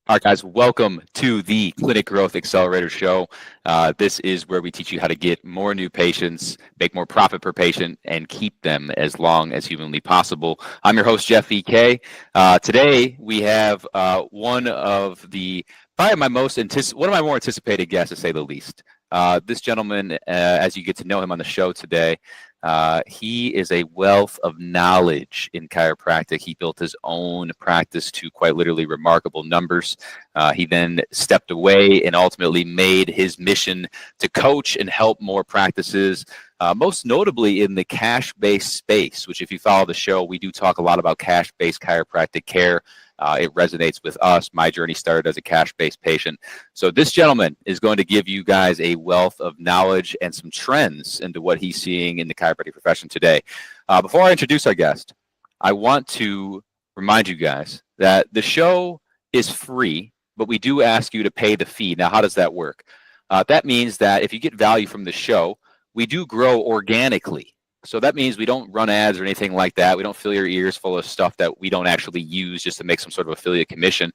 All right, guys, welcome to the Clinic Growth Accelerator Show. This is where we teach you how to get more new patients, make more profit per patient, and keep them as long as humanly possible. I'm your host, Jeff EK. Today, we have one of my more anticipated guests, to say the least. This gentleman, as you get to know him on the show today, he is a wealth of knowledge in chiropractic. He built his own practice to quite literally remarkable numbers. He then stepped away and ultimately made his mission to coach and help more practices, most notably in the cash-based space, which if you follow the show, we do talk a lot about cash-based chiropractic care. It resonates with us. My journey started as a cash-based patient. So this gentleman is going to give you guys a wealth of knowledge and some trends into what he's seeing in the chiropractic profession today. Before I introduce our guest, I want to remind you guys that the show is free, but we do ask you to pay the fee. Now, how does that work? That means that if you get value from the show, we do grow organically. So that means we don't run ads or anything like that. We don't fill your ears full of stuff that we don't actually use just to make some sort of affiliate commission.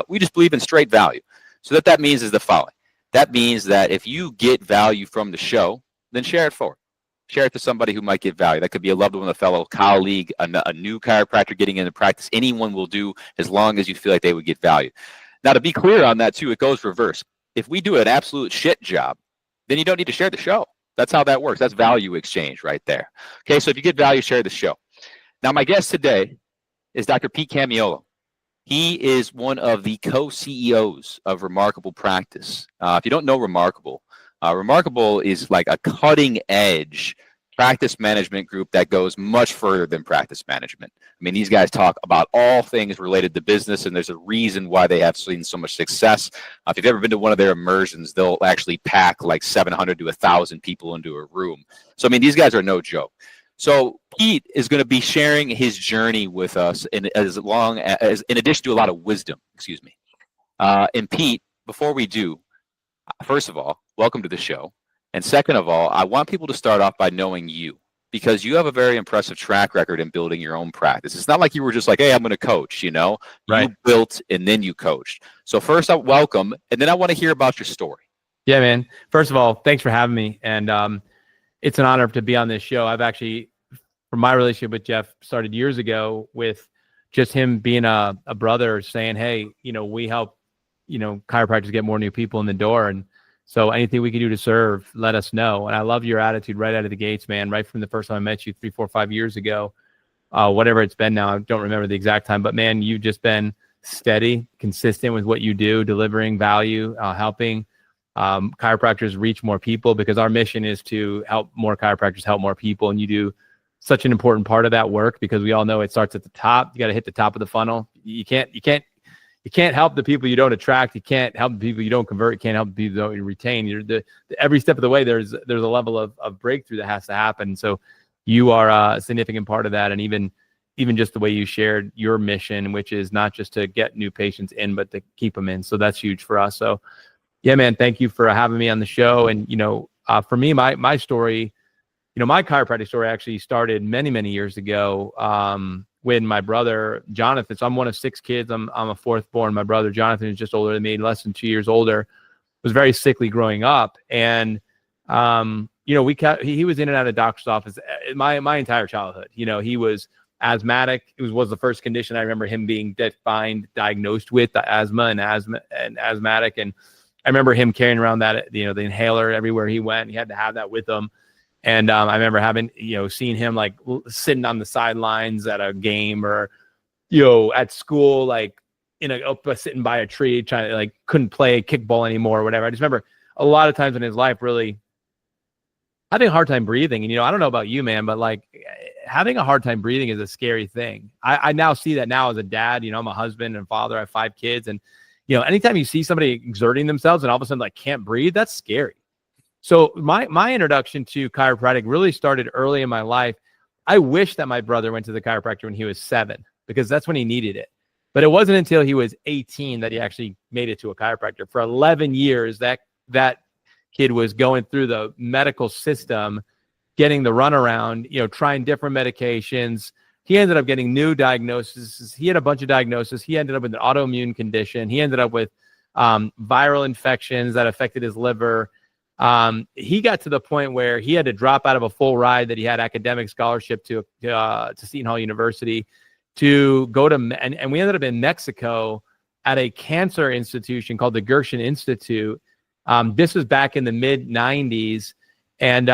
We just believe in straight value. So that means is the following. That means that if you get value from the show, then share it forward. Share it to somebody who might get value. That could be a loved one, a fellow colleague, a new chiropractor getting into practice. Anyone will do as long as you feel like they would get value. Now, to be clear on that too, it goes reverse. If we do an absolute shit job, then you don't need to share the show. That's how that works. That's value exchange right there. Okay, so if you get value, share the show. Now, my guest today is Dr. Pete Camiolo. He is one of the co-CEOs of Remarkable Practice. If you don't know Remarkable, Remarkable is like a cutting-edge practice management group that goes much further than practice management. I mean, these guys talk about all things related to business, and there's a reason why they have seen so much success. If you've ever been to one of their immersions, they'll actually pack like 700 to 1,000 people into a room. So, I mean, these guys are no joke. So Pete is going to be sharing his journey with us in addition to a lot of wisdom, And Pete, before we do, first of all, welcome to the show. And second of all, I want people to start off by knowing you, because you have a very impressive track record in building your own practice. It's not like you were just like, hey, I'm going to coach, you know? Right. You built and then you coached. So first, welcome, and then I want to hear about your story. Yeah, man. First of all, thanks for having me. And it's an honor to be on this show. I've actually, from my relationship with Jeff, started years ago with just him being a brother saying, hey, we help, chiropractors get more new people in the door. And so anything we can do to serve, let us know. And I love your attitude right out of the gates, man. Right from the first time I met you 3, 4, 5 years ago, whatever it's been now, I don't remember the exact time, but man, you've just been steady, consistent with what you do, delivering value, helping chiropractors reach more people, because our mission is to help more chiropractors help more people. And you do such an important part of that work, because we all know it starts at the top. You got to hit the top of the funnel. You can't help the people you don't attract. You can't help the people you don't convert. You can't help the people you don't retain. Every step of the way, there's a level of breakthrough that has to happen. So you are a significant part of that. And even just the way you shared your mission, which is not just to get new patients in, but to keep them in. So that's huge for us. So yeah, man, thank you for having me on the show. And, for me, my story, my chiropractic story actually started many, many years ago. When my brother Jonathan, so I'm one of 6 kids. I'm a 4th born. My brother Jonathan is just older than me, less than 2 years older. Was very sickly growing up, and he was in and out of doctor's office my entire childhood. He was asthmatic. It was the first condition I remember him being diagnosed with, the asthma and asthmatic. And I remember him carrying around that the inhaler everywhere he went. He had to have that with him. And I remember having, seeing him like sitting on the sidelines at a game, or, at school, like sitting by a tree, trying to couldn't play kickball anymore or whatever. I just remember a lot of times in his life really having a hard time breathing. And, I don't know about you, man, but having a hard time breathing is a scary thing. I now see that now as a dad. I'm a husband and father. I have 5 kids. And, anytime you see somebody exerting themselves and all of a sudden can't breathe, that's scary. So my introduction to chiropractic really started early in my life. I wish that my brother went to the chiropractor when he was 7, because that's when he needed it. But it wasn't until he was 18 that he actually made it to a chiropractor. For 11 years, that kid was going through the medical system, getting the runaround, trying different medications, He ended up getting new diagnoses. He had a bunch of diagnoses. He ended up with an autoimmune condition. He ended up with viral infections that affected his liver. He got to the point where he had to drop out of a full ride that he had academic scholarship to Seton Hall University to go to, and we ended up in Mexico at a cancer institution called the Gershon Institute. This was back in the mid 90s. And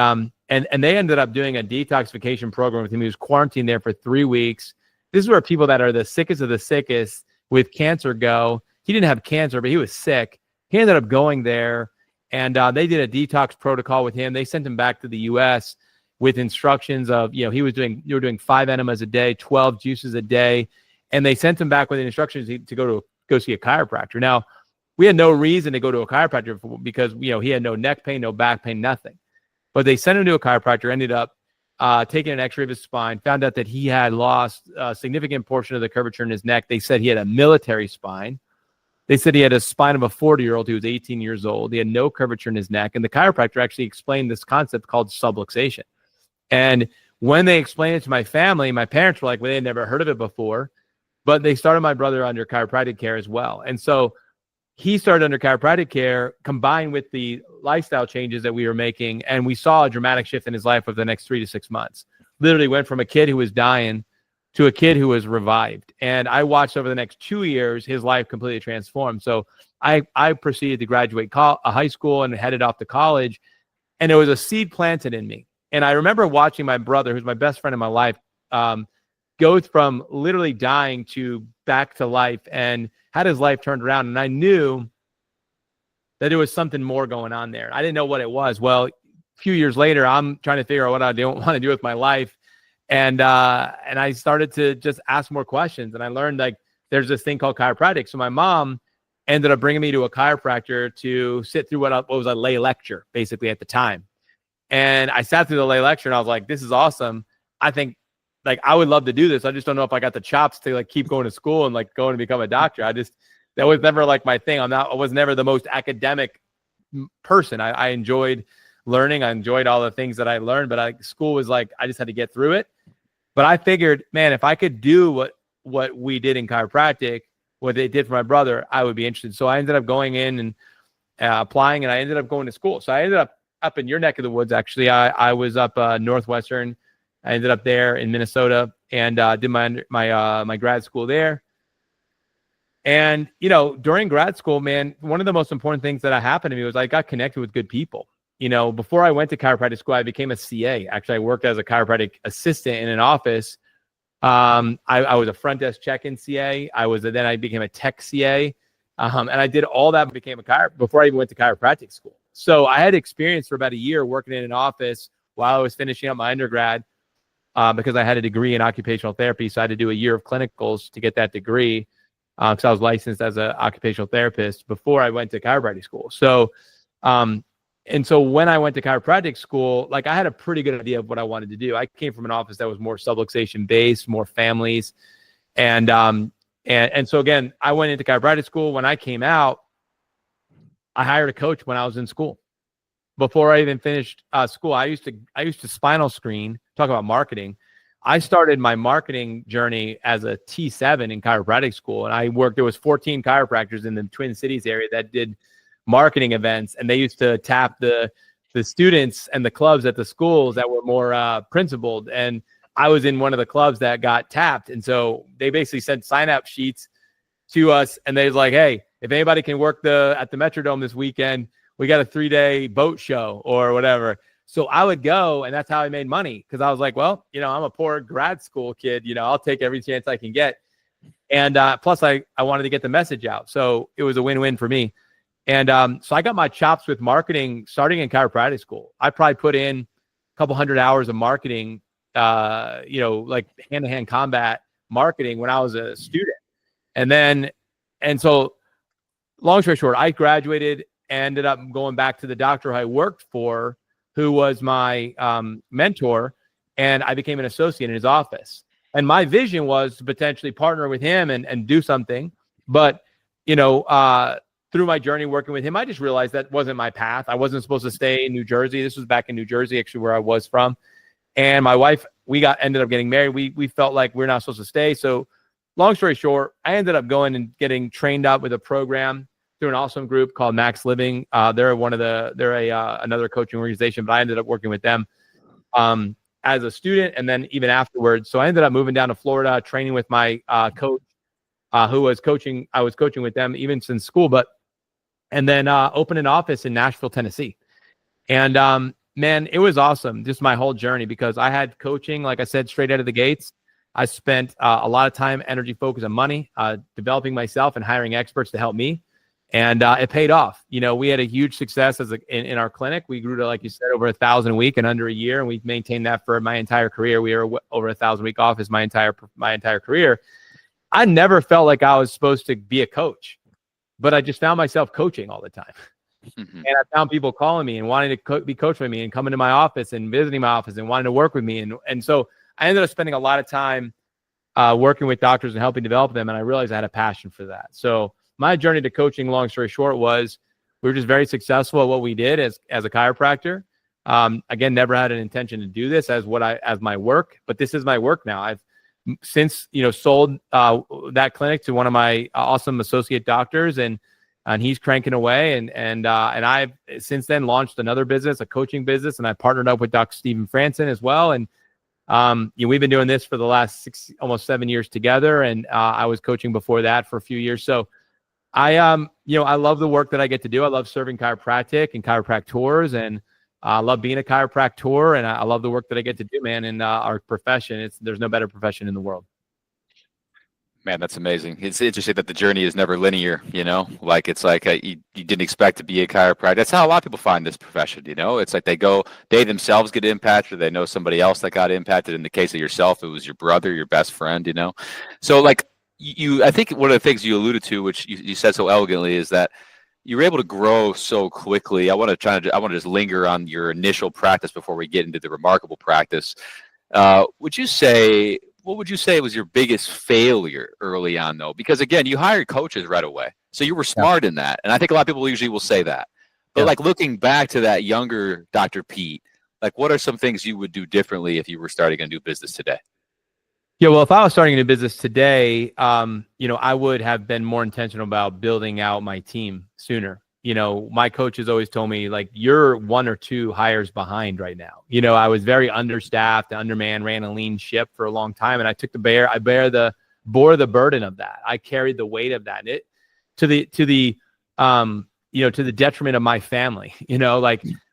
they ended up doing a detoxification program with him. He was quarantined there for 3 weeks. This is where people that are the sickest of the sickest with cancer go. He didn't have cancer, but he was sick. He ended up going there, and they did a detox protocol with him. They sent him back to the U.S. with instructions of, you were doing 5 enemas a day, 12 juices a day, and they sent him back with instructions to go see a chiropractor. Now, we had no reason to go to a chiropractor because he had no neck pain, no back pain, nothing. But they sent him to a chiropractor, ended up taking an x-ray of his spine, found out that he had lost a significant portion of the curvature in his neck. They said he had a military spine. They said he had a spine of a 40-year-old who was 18 years old. He had no curvature in his neck. And the chiropractor actually explained this concept called subluxation. And when they explained it to my family, my parents were like, well, they had never heard of it before. But they started my brother under chiropractic care as well. And so he started under chiropractic care combined with the lifestyle changes that we were making. And we saw a dramatic shift in his life over the next 3 to 6 months. Literally went from a kid who was dying to a kid who was revived. And I watched over the next 2 years, his life completely transformed. So I proceeded to graduate high school and headed off to college. And there was a seed planted in me. And I remember watching my brother, who's my best friend in my life, go from literally dying to back to life and had his life turned around. And I knew that there was something more going on there. I didn't know what it was. Well, a few years later, I'm trying to figure out what I don't want to do with my life. And I started to just ask more questions. And I learned like there's this thing called chiropractic. So my mom ended up bringing me to a chiropractor to sit through what was a lay lecture, basically at the time. And I sat through the lay lecture and I was like, this is awesome. I think like I would love to do this. I just don't know if I got the chops to like keep going to school and like going to become a doctor. That was never like my thing. I was never the most academic person. I enjoyed learning. I enjoyed all the things that I learned, but school was like, I just had to get through it. But I figured, man, if I could do what we did in chiropractic, what they did for my brother, I would be interested. So I ended up going in and applying, and I ended up going to school. So I ended up in your neck of the woods. Actually, I was up Northwestern. I ended up there in Minnesota and did my grad school there. And, during grad school, man, one of the most important things that happened to me was I got connected with good people. Before I went to chiropractic school, I became a CA. Actually, I worked as a chiropractic assistant in an office. I was a front desk check-in CA. Then I became a tech CA. And I did all that before I even went to chiropractic school. So I had experience for about a year working in an office while I was finishing up my undergrad. Because I had a degree in occupational therapy. So I had to do a year of clinicals to get that degree because I was licensed as an occupational therapist before I went to chiropractic school. So, and so when I went to chiropractic school, like I had a pretty good idea of what I wanted to do. I came from an office that was more subluxation based, more families. And so again, I went into chiropractic school. When I came out, I hired a coach when I was in school. Before I even finished school, I used to spinal screen. Talk about marketing. I started my marketing journey as a T7 in chiropractic school. And there was 14 chiropractors in the Twin Cities area that did marketing events. And they used to tap the students and the clubs at the schools that were more principled. And I was in one of the clubs that got tapped. And so they basically sent sign-up sheets to us. And they was like, hey, if anybody can work at the Metrodome this weekend, we got a 3-day boat show or whatever. So I would go, and that's how I made money. Because I was like, well, I'm a poor grad school kid. I'll take every chance I can get. And plus, I wanted to get the message out. So it was a win-win for me. And so I got my chops with marketing starting in chiropractic school. I probably put in a couple hundred hours of marketing, like hand-to-hand combat marketing when I was a student. And so long story short, I graduated, ended up going back to the doctor I worked for, who was my mentor, and I became an associate in his office. And my vision was to potentially partner with him and do something. But, through my journey working with him, I just realized that wasn't my path. I wasn't supposed to stay in New Jersey. This was back in New Jersey, actually, where I was from. And my wife we ended up getting married. We felt like we're not supposed to stay. So long story short, I ended up going and getting trained up with a program through an awesome group called Max Living. They're another coaching organization, but I ended up working with them as a student and then even afterwards. So I ended up moving down to Florida, training with my coach who was coaching. I was coaching with them even since school, and then opened an office in Nashville, Tennessee. And man, it was awesome. Just my whole journey, because I had coaching, like I said, straight out of the gates. I spent a lot of time, energy, focus, and money developing myself and hiring experts to help me. And it paid off. We had a huge success in our clinic. We grew to, like you said, over 1,000 a week in under a year, and we've maintained that for my entire career. We were over 1,000 a week office my entire career. I never felt like I was supposed to be a coach, but I just found myself coaching all the time. Mm-hmm. And I found people calling me and wanting to be coached by me and coming to my office and visiting my office and wanting to work with me. And so I ended up spending a lot of time working with doctors and helping develop them. And I realized I had a passion for that. So my journey to coaching, long story short, was we were just very successful at what we did as a chiropractor. Again, never had an intention to do this as my work, but this is my work now. I've since sold that clinic to one of my awesome associate doctors, and he's cranking away. And I've since then launched another business, a coaching business, and I partnered up with Dr. Stephen Franson as well. And we've been doing this for the last almost 7 years together. And I was coaching before that for a few years. So I love the work that I get to do. I love serving chiropractic and chiropractors, and I love being a chiropractor, and I love the work that I get to do, man. In our profession, there's no better profession in the world. Man, that's amazing. It's interesting that the journey is never linear, like it's like you didn't expect to be a chiropractor. That's how a lot of people find this profession, It's like they themselves get impacted, or they know somebody else that got impacted. In the case of yourself, it was your brother, your best friend, So like I think one of the things you alluded to, which you said so elegantly, is that you were able to grow so quickly. I want to just linger on your initial practice before we get into the remarkable practice. What would you say was your biggest failure early on, though? Because again, you hired coaches right away, so you were smart in that. And I think a lot of people usually will say that. But like looking back to that younger Dr. Pete, like what are some things you would do differently if you were starting a new business today? Yeah, well, if I was starting a new business today, I would have been more intentional about building out my team sooner. My coaches always told me, like, you're 1 or 2 hires behind right now. I was very understaffed, undermanned, ran a lean ship for a long time, and I bore the burden of that. I carried the weight of that. It to the detriment of my family.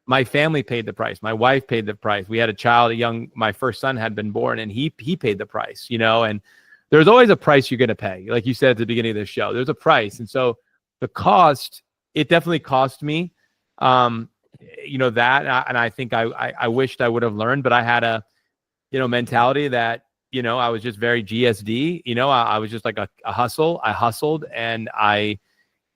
My family paid the price. My wife paid the price. We had a child, my first son had been born, and he paid the price, and there's always a price you're going to pay. Like you said at the beginning of the show, there's a price. And so the cost, it definitely cost me, that, and I think I wished I would have learned, but I had a, mentality that, I was just very GSD, I was just like a hustle. I hustled, and I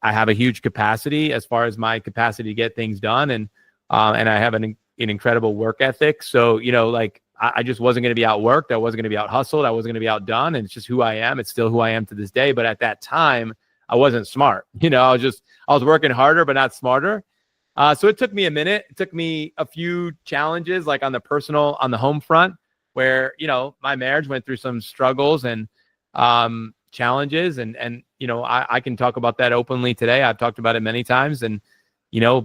have a huge capacity as far as my capacity to get things done. And I have an incredible work ethic. So, I just wasn't going to be outworked. I wasn't going to be out hustled. I wasn't going to be outdone. And it's just who I am. It's still who I am to this day. But at that time, I wasn't smart. I was working harder, but not smarter. So it took me a minute. It took me a few challenges, like on the home front, where, my marriage went through some struggles and challenges. And I can talk about that openly today. I've talked about it many times. And,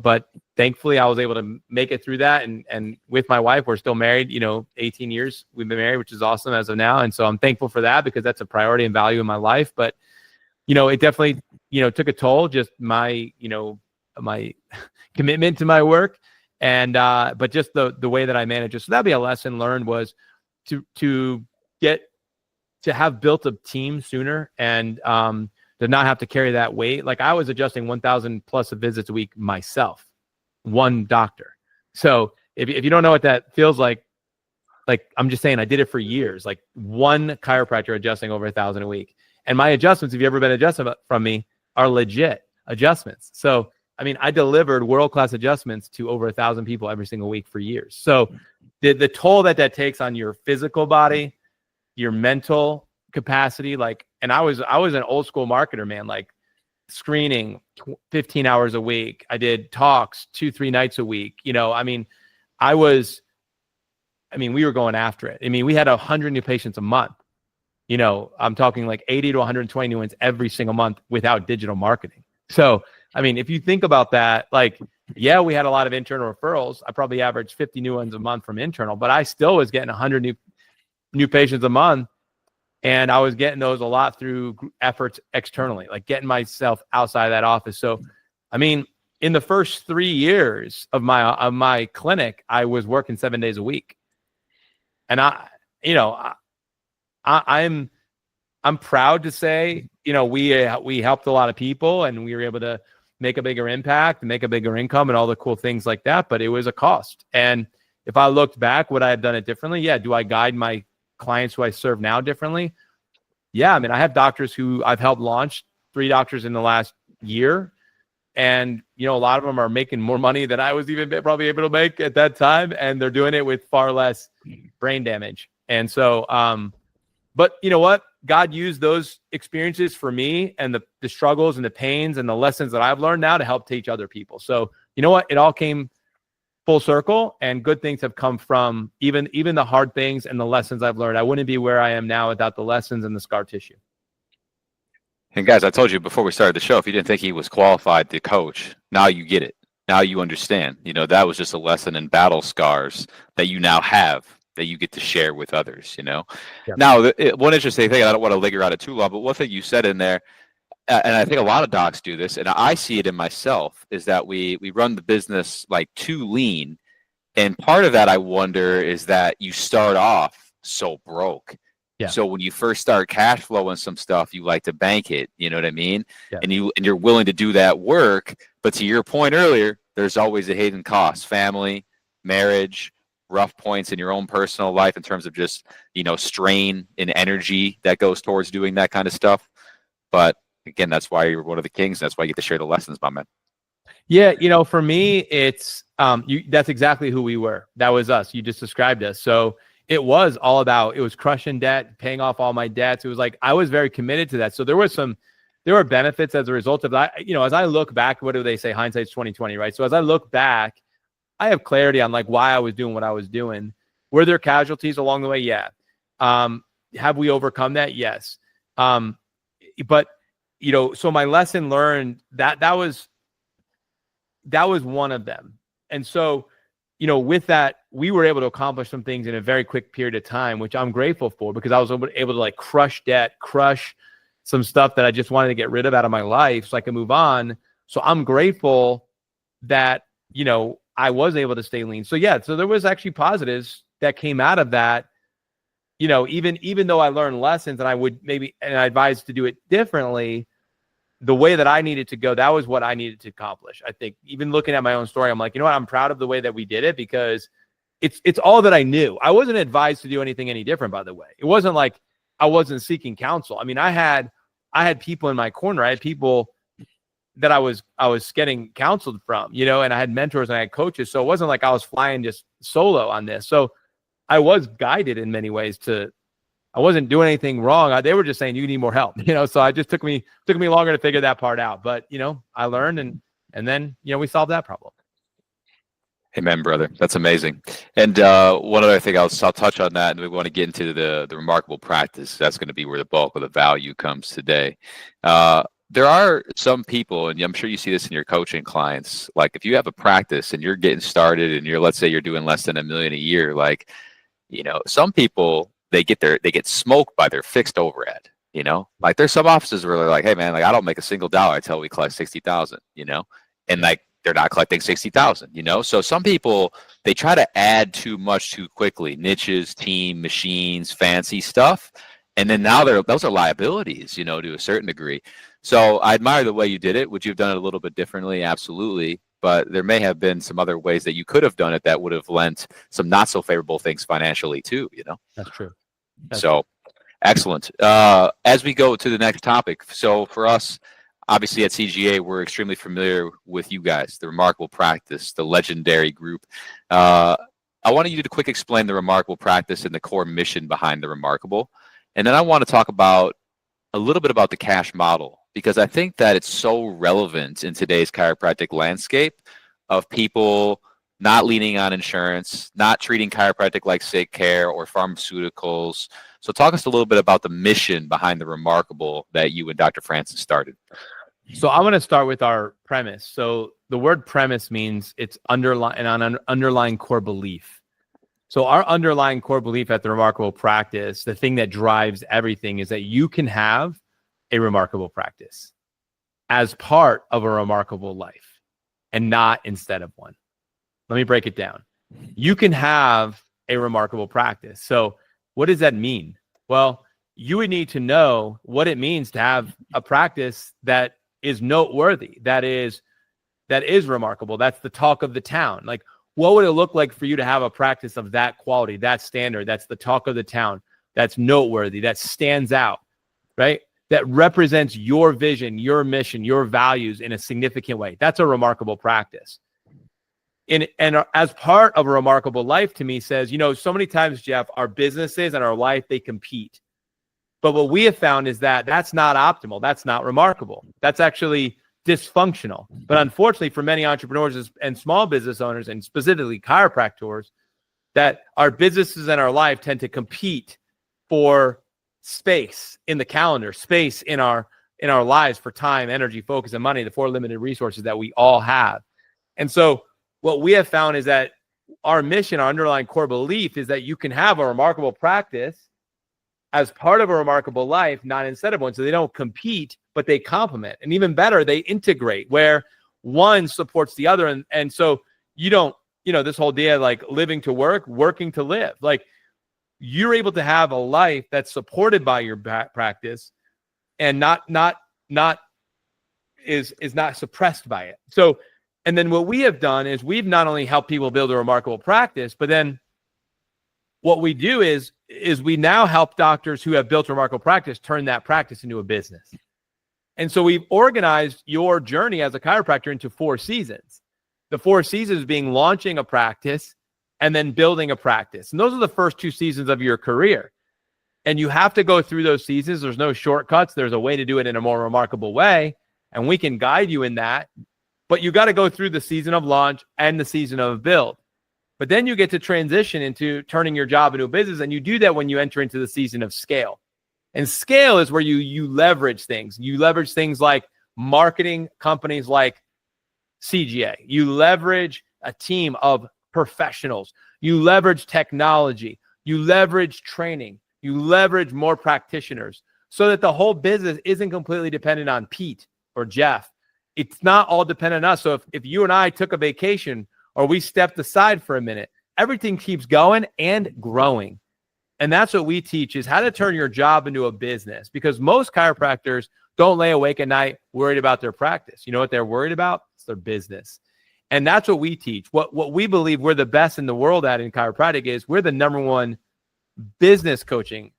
but thankfully I was able to make it through that. And with my wife, we're still married, 18 years we've been married, which is awesome as of now. And so I'm thankful for that, because that's a priority and value in my life. But, it definitely, took a toll, just my, my commitment to my work. And, but just the way that I manage it. So that'd be a lesson learned, was to have built a team sooner, and, to not have to carry that weight. Like I was adjusting 1,000 plus of visits a week myself, one doctor. So if you don't know what that feels like I'm just saying, I did it for years, like one chiropractor adjusting over 1,000 a week. And my adjustments, if you ever been adjusted from me, are legit adjustments. So, I delivered world-class adjustments to over 1,000 people every single week for years. So the toll that takes on your physical body, your mental capacity, and I was an old school marketer, man, like screening 15 hours a week. I did talks 2-3 nights a week. I was I mean, we were going after it. I mean, we had 100 new patients a month. You know, I'm talking like 80 to 120 new ones every single month without digital marketing. So, I mean, if you think about that, like, yeah, we had a lot of internal referrals. I probably averaged 50 new ones a month from internal, but I still was getting 100 new patients a month. And I was getting those a lot through efforts externally, like getting myself outside of that office. So, I mean, in the first 3 years of my clinic, I was working 7 days a week. And I'm proud to say, you know, we helped a lot of people and we were able to make a bigger impact, make a bigger income and all the cool things like that. But it was a cost. And if I looked back, would I have done it differently? Yeah. Do I guide my clients who I serve now differently? Yeah. I mean, I have doctors who I've helped launch, 3 doctors in the last year. And, you know, a lot of them are making more money than I was even probably able to make at that time. And they're doing it with far less brain damage. And so, but you know what? God used those experiences for me and the struggles and the pains and the lessons that I've learned now to help teach other people. So, you know what? It all came full circle and good things have come from even the hard things and the lessons I've learned. I wouldn't be where I am now without the lessons and the scar tissue. And guys, I told you before we started the show, if you didn't think he was qualified to coach, now you get it. Now you understand. You know, that was just a lesson in battle scars that you now have that you get to share with others, you know. Yep. Now, one interesting thing, I don't want to linger on it too long, but one thing you said in there, and I think a lot of docs do this, and I see it in myself, is that we run the business like too lean. And part of that, I wonder, is that you start off so broke. Yeah. So when you first start cash flowing some stuff, you like to bank it, you know what I mean? Yeah. And you're willing to do that work. But to your point earlier, there's always a hidden cost: family, marriage, rough points in your own personal life in terms of just, you know, strain and energy that goes towards doing that kind of stuff. But again, that's why you're one of the kings. That's why you get to share the lessons, my man. Yeah, you know, for me, it's that's exactly who we were. That was us. You just described us. So it was all about, it was crushing debt, paying off all my debts. It was like, I was very committed to that. So there were benefits as a result of that. You know, as I look back, what do they say? Hindsight's 20/20, right? So as I look back, I have clarity on like why I was doing what I was doing. Were there casualties along the way? Yeah. Have we overcome that? Yes. But you know, so my lesson learned that was one of them. And so, you know, with that, we were able to accomplish some things in a very quick period of time, which I'm grateful for, because I was able to like crush debt, crush some stuff that I just wanted to get rid of out of my life so I can move on. So I'm grateful that, you know, I was able to stay lean. So yeah, so there was actually positives that came out of that. You know, even though I learned lessons and I advised to do it differently, the way that I needed to go, that was what I needed to accomplish. I think even looking at my own story, I'm like, you know what? I'm proud of the way that we did it, because it's all that I knew. I wasn't advised to do anything any different, by the way. It wasn't like I wasn't seeking counsel. I mean, I had people in my corner. I had people that I was getting counseled from, you know, and I had mentors and I had coaches. So it wasn't like I was flying just solo on this. So I was guided in many ways I wasn't doing anything wrong. They were just saying, you need more help, you know? So it just took me longer to figure that part out. But, you know, I learned and then, you know, we solved that problem. Amen, brother. That's amazing. And one other thing, I'll touch on that, and we want to get into the remarkable practice. That's going to be where the bulk of the value comes today. There are some people, and I'm sure you see this in your coaching clients, like if you have a practice and you're getting started and let's say you're doing less than $1 million a year, like, you know, some people, they get smoked by their fixed overhead, you know, like there's some offices where they're like, hey man, like I don't make a single dollar until we collect 60,000, you know, and like they're not collecting 60,000, you know? So some people, they try to add too much too quickly, niches, team, machines, fancy stuff. And then now those are liabilities, you know, to a certain degree. So I admire the way you did it. Would you have done it a little bit differently? Absolutely. But there may have been some other ways that you could have done it that would have lent some not so favorable things financially too, you know? That's true. Excellent. As we go to the next topic. So for us, obviously at CGA, we're extremely familiar with you guys, the Remarkable Practice, the legendary group. I wanted you to quick explain the Remarkable Practice and the core mission behind the Remarkable. And then I want to talk about a little bit about the cash model, because I think that it's so relevant in today's chiropractic landscape of people not leaning on insurance, not treating chiropractic like sick care or pharmaceuticals. So talk us a little bit about the mission behind the Remarkable that you and Dr. Francis started. So I want to start with our premise. So the word premise means it's an underlying core belief. So our underlying core belief at the Remarkable Practice, the thing that drives everything, is that you can have a remarkable practice as part of a remarkable life and not instead of one. Let me break it down. You can have a remarkable practice. So what does that mean? Well, you would need to know what it means to have a practice that is noteworthy, that is remarkable. That's the talk of the town. Like, what would it look like for you to have a practice of that quality, that standard, that's the talk of the town, that's noteworthy, that stands out, right? That represents your vision, your mission, your values in a significant way. That's a remarkable practice. And as part of a remarkable life, to me, says, so many times, Jeff, our businesses and our life, they compete. But what we have found is that that's not optimal. That's not remarkable. That's actually dysfunctional. But unfortunately, for many entrepreneurs and small business owners, and specifically chiropractors, that our businesses and our life tend to compete for space in the calendar, space in our lives, for time, energy, focus, and money, the four limited resources that we all have. And so what we have found is that our mission, our underlying core belief, is that you can have a remarkable practice as part of a remarkable life, not instead of one. So they don't compete, but they complement. And even better, they integrate, where one supports the other. And so you don't, this whole idea, like living to work, working to live, like you're able to have a life that's supported by your practice and not suppressed by it. So, and then what we have done is we've not only helped people build a remarkable practice, but then what we do is we now help doctors who have built a remarkable practice turn that practice into a business. And so we've organized your journey as a chiropractor into 4 seasons. The 4 seasons being launching a practice and then building a practice. And those are the first 2 seasons of your career. And you have to go through those seasons. There's no shortcuts. There's a way to do it in a more remarkable way. And we can guide you in that. But you got to go through the season of launch and the season of build. But then you get to transition into turning your job into a business. And you do that when you enter into the season of scale. And scale is where you leverage things. You leverage things like marketing companies like CGA. You leverage a team of professionals. You leverage technology. You leverage training. You leverage more practitioners so that the whole business isn't completely dependent on Pete or Jeff. It's not all dependent on us. So if you and I took a vacation or we stepped aside for a minute, everything keeps going and growing. And that's what we teach, is how to turn your job into a business, because most chiropractors don't lay awake at night worried about their practice. You know what they're worried about? It's their business. And that's what we teach. What we believe we're the best in the world at in chiropractic is we're the #1 business coaching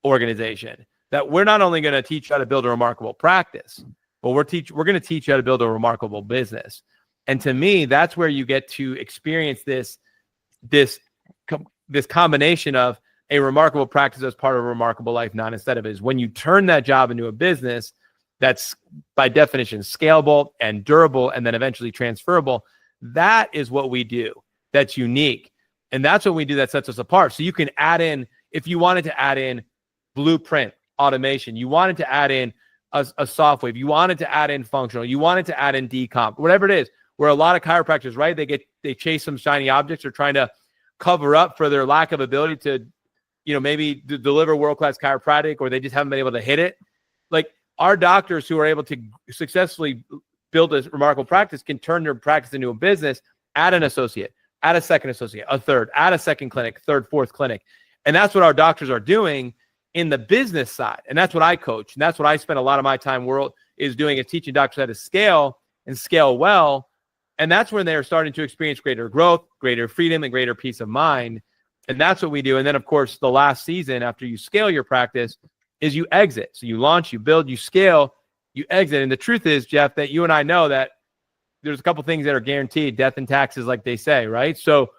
organization. That we're not only going to teach you how to build a remarkable practice, but we're going to teach you how to build a remarkable business. And to me, that's where you get to experience this combination of a remarkable practice as part of a remarkable life, not instead of it. Is when you turn that job into a business that's by definition scalable and durable and then eventually transferable. That is what we do. That's unique. And that's what we do that sets us apart. So you can add in, if you wanted to add in blueprint automation, you wanted to add in a software, if you wanted to add in functional, you wanted to add in decomp, whatever it is, where a lot of chiropractors, right, they chase some shiny objects or trying to cover up for their lack of ability to, maybe deliver world-class chiropractic, or they just haven't been able to hit it. Like, our doctors who are able to successfully build a remarkable practice can turn their practice into a business, add an associate, add a second associate, a third, add a second clinic, third, fourth clinic. And that's what our doctors are doing in the business side. And that's what I coach. And that's what I spend a lot of my time is teaching doctors how to scale and scale well. And that's when they're starting to experience greater growth, greater freedom, and greater peace of mind. And that's what we do. And then, of course, the last season after you scale your practice is you exit. So you launch, you build, you scale, you exit. And the truth is, Jeff, that you and I know that there's a couple things that are guaranteed, death and taxes, like they say, right? So,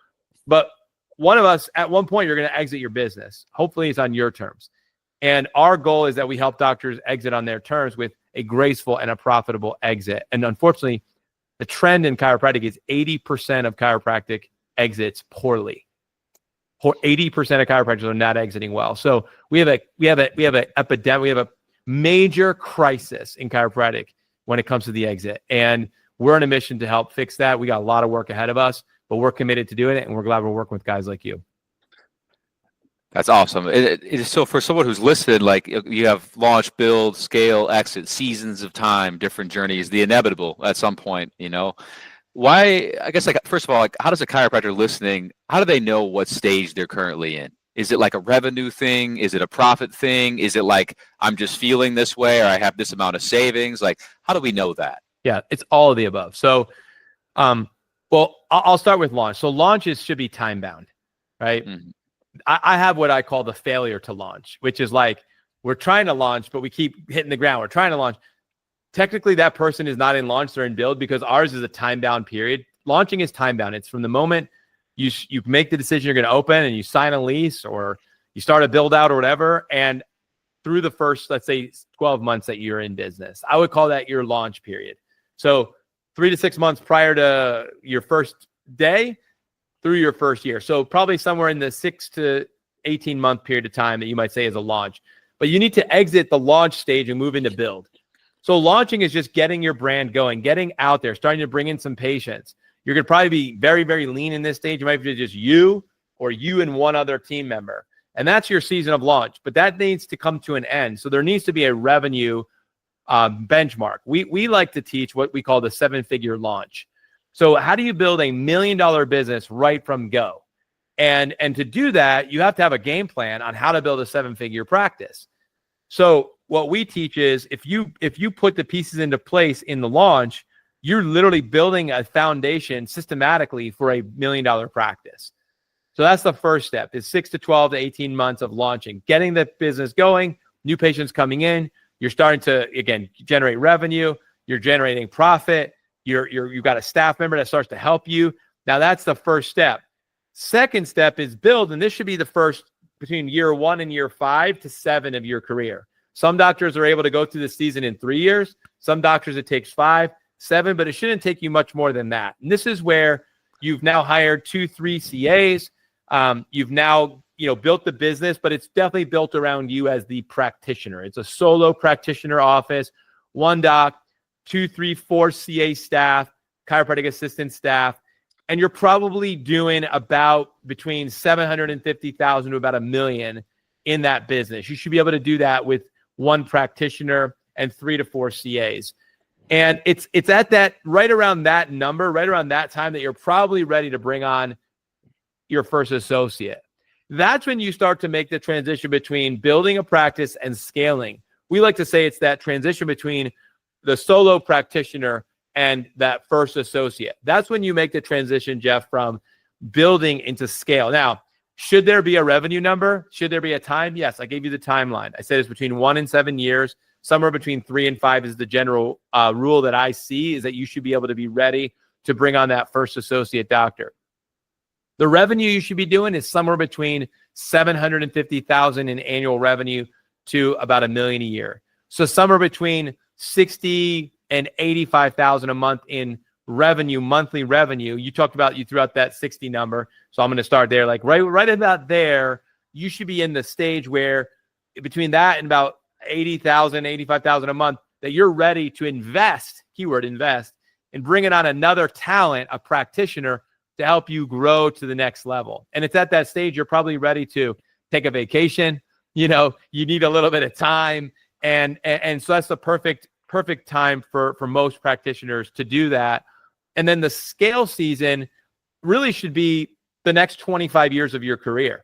but one of us, at one point, you're going to exit your business. Hopefully it's on your terms. And our goal is that we help doctors exit on their terms with a graceful and a profitable exit. And unfortunately, The trend in chiropractic is 80% of chiropractic exits poorly. 80% of chiropractors are not exiting well. So we have an epidemic. We have a major crisis in chiropractic when it comes to the exit, and we're on a mission to help fix that. We got a lot of work ahead of us, but we're committed to doing it, and we're glad we're working with guys like you. That's awesome. So for someone who's listed, like you have launch, build, scale, exit, seasons of time, different journeys, the inevitable at some point, why, I guess, like, first of all, like, how does a chiropractor listening, how do they know what stage they're currently in? Is it like a revenue thing? Is it a profit thing? Is it like, I'm just feeling this way, or I have this amount of savings? Like, how do we know that? Yeah, it's all of the above. So, well, I'll start with launch. So launches should be time bound, right? Mm-hmm. I have what I call the failure to launch, which is like, we're trying to launch, but we keep hitting the ground. We're trying to launch. Technically, that person is not in launch, they're in build, because ours is a time-bound period. Launching is time-bound. It's from the moment you make the decision you're going to open and you sign a lease or you start a build-out or whatever, and through the first, let's say, 12 months that you're in business. I would call that your launch period. So 3 to 6 months prior to your first day through your first year. So probably somewhere in the 6 to 18-month period of time that you might say is a launch. But you need to exit the launch stage and move into build. So launching is just getting your brand going, getting out there, starting to bring in some patients. You're going to probably be very, very lean in this stage. You might be just you and one other team member. And that's your season of launch. But that needs to come to an end. So there needs to be a revenue benchmark. We like to teach what we call the 7-figure launch. So how do you build $1 million business right from go? And to do that, you have to have a game plan on how to build a 7-figure practice. So what we teach is if you put the pieces into place in the launch, you're literally building a foundation systematically for $1 million practice. So that's the first step, is 6 to 12 to 18 months of launching, getting the business going, new patients coming in. You're starting to, again, generate revenue. You're generating profit. You've got a staff member that starts to help you. Now that's the first step. Second step is build, and this should be the first between year 1 and year 5 to 7 of your career. Some doctors are able to go through the season in 3 years. Some doctors it takes 5, 7, but it shouldn't take you much more than that. And this is where you've now hired 2, 3 CAs. You've now built the business, but it's definitely built around you as the practitioner. It's a solo practitioner office, 1 doc, 2, 3, 4 CA staff, chiropractic assistant staff, and you're probably doing about between $750,000 to about $1 million in that business. You should be able to do that with 1 practitioner and 3 to 4 CAs. And it's at that right around that number, right around that time that you're probably ready to bring on your first associate. That's when you start to make the transition between building a practice and scaling. We like to say it's that transition between the solo practitioner and that first associate. That's when you make the transition, Jeff, from building into scale. Now, should there be a revenue number? Should there be a time? Yes, I gave you the timeline. I said it's between 1 and 7 years. Somewhere between 3 and 5 is the general rule that I see, is that you should be able to be ready to bring on that first associate doctor. The revenue you should be doing is somewhere between $750,000 in annual revenue to about $1 million a year. So somewhere between $60,000 and $85,000 a month in revenue, monthly revenue. You talked about, you threw out that 60 number. So I'm going to start there. Like right about there, you should be in the stage where between that and about $80,000, $85,000 a month, that you're ready to invest, keyword invest, in bringing on another talent, a practitioner, to help you grow to the next level. And it's at that stage you're probably ready to take a vacation. You need a little bit of time. And so that's the perfect time for most practitioners to do that. And then the scale season really should be the next 25 years of your career.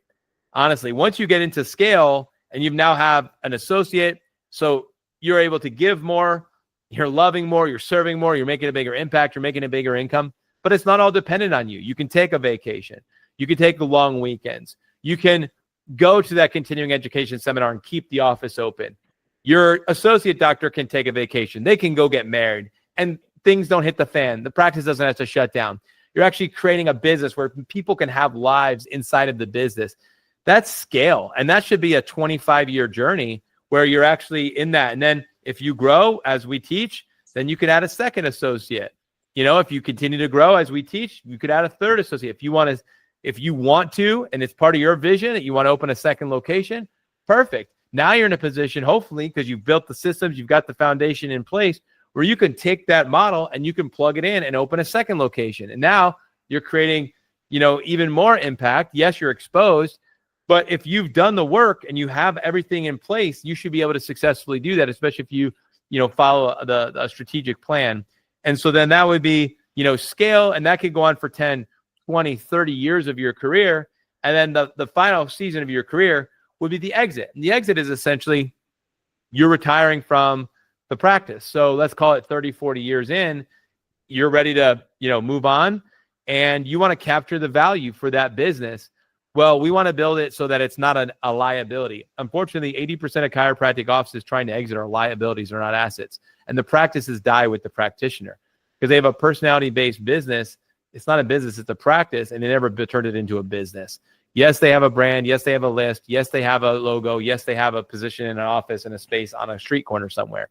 Honestly, once you get into scale and you now have an associate, so you're able to give more, you're loving more, you're serving more, you're making a bigger impact, you're making a bigger income, but it's not all dependent on you. You can take a vacation. You can take the long weekends. You can go to that continuing education seminar and keep the office open. Your associate doctor can take a vacation. They can go get married and things don't hit the fan. The practice doesn't have to shut down. You're actually creating a business where people can have lives inside of the business. That's scale. And that should be a 25-year journey where you're actually in that. And then if you grow, as we teach, then you can add a second associate. if you continue to grow as we teach, you could add a third associate. If you want to, and it's part of your vision that you want to open a second location, perfect. Now you're in a position, hopefully, because you've built the systems, you've got the foundation in place, where you can take that model and you can plug it in and open a second location. And now you're creating, even more impact. Yes, you're exposed, but if you've done the work and you have everything in place, you should be able to successfully do that, especially if you, follow the strategic plan. And so then that would be, scale, and that could go on for 10, 20, 30 years of your career. And then the final season of your career would be the exit. And the exit is essentially you're retiring from the practice. So let's call it 30, 40 years in, you're ready to, move on, and you want to capture the value for that business. Well, we want to build it so that it's not a liability. Unfortunately, 80% of chiropractic offices trying to exit are liabilities, or not assets. And the practices die with the practitioner because they have a personality-based business. It's not a business, it's a practice, and they never turned it into a business. Yes, they have a brand. Yes, they have a list. Yes, they have a logo. Yes, they have a position in an office in a space on a street corner somewhere.